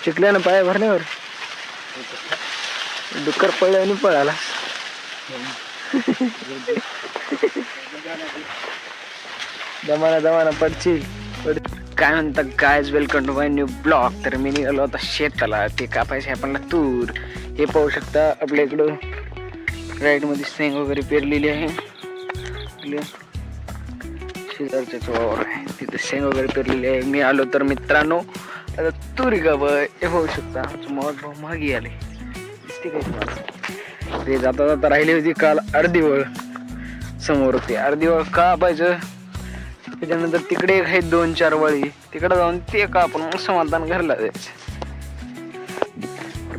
चिखल्यानं पाया भरण्यावर डुक्कर पळलं आणि पळाला. दमाना दमाना पडशील. काय म्हणतात guys, welcome to my new blog. तर मी निघालो आता शेताला, ते कापायचे आपल्याला तूर. हे पाहू शकता आपल्या इकडं राईट मध्ये शेंग वगैरे पेरलेली आहे. शेजारच्याच वावर आहे तिथे शेंग वगैरे पेरलेली आहे. मी आलो तर मित्रांनो आता तुरी गाव हे पाहू शकता. मोठ भाऊ मागे आले दिसते काय तुम्हाला. ते जाता जाता राहिली होती काल अर्धी वळ समोर. ते अर्धी वळ का पाहिजे, त्याच्यानंतर तिकडे एक आहेत 2-4 वळी, तिकडे जाऊन ते का आपण मग समाधान घरला जायचं.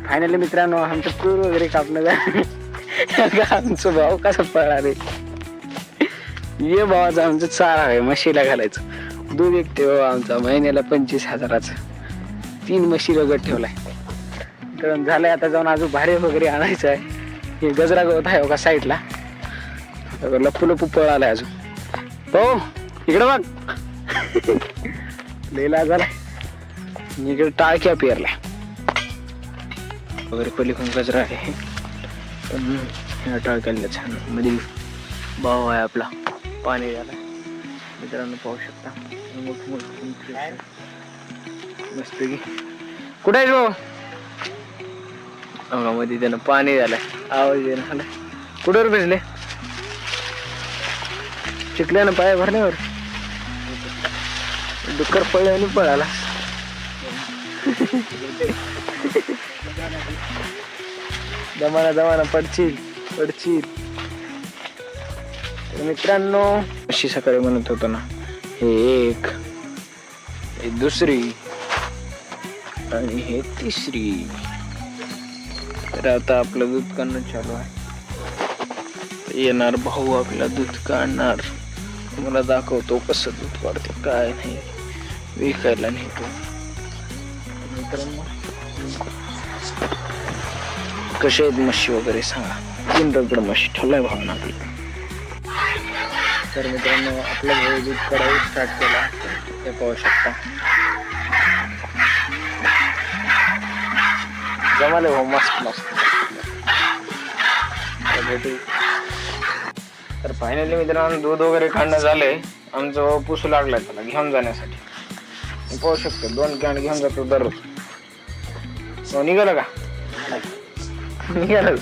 फायनली मित्रांनो आमचं तूर वगैरे कापणं झालं. आमचं भाव कसं पळा रे. ये भावाचं आमचं चारा आहे म्हशीला घालायचं. दूध एक ठेवा आमचा महिन्याला 25,000चा. 3 म्हशी रगत ठेवलाय. तर झालंय आता जाऊन अजून भारे वगैरे आणायचं आहे. हे गजरा गवत आहे का साईडला, लप्पू लप्पू पळालाय अजून. हो इकडं बघ लेला झालाय. इकडे टाळक्या पेरलाय वगैरे पलीकडून गजरा आहे. पण ह्या टाळक्याला छान मध्ये भाव आहे आपला. पाणी झालं मित्रांनो पाहू शकता. मस्त की कुठे आहे जो मध्ये त्यानं पाणी झालंय. आवाज येणार कुठवर भिजले. चिखल्यानं पाया भरण्यावर डुक्कर पळलं आणि पळाला. दमाना दमाना पडशील. तर मित्रांनो अशी सकाळी म्हणत होतो ना, हे एक, हे दुसरी आणि हे तिसरी. तर आता आपलं दूध काढणं चालू आहे. येणार भाऊ आपला दूध काढणार. मला दाखवतो कसं दूध काढते काय नाही, विकायला नेतो. मित्रांनो कसे आहेत म्हशी वगैरे सांगा. 3 रगड म्हशी ठेवलाय भावना आपली. तर मित्रांनो आपलं भाऊ दूध काढायला स्टार्ट केला हे पाहू शकता. जमाले भाऊ मस्त मस्त. तर फायनली मित्रांनो दूध वगैरे काढणं झालंय. आमचं भाऊ पुसू लागलाय त्याला घेऊन जाण्यासाठी. पाहू शकतो 2 कॅन घेऊन जातो दररोज. निघालं का निघालं.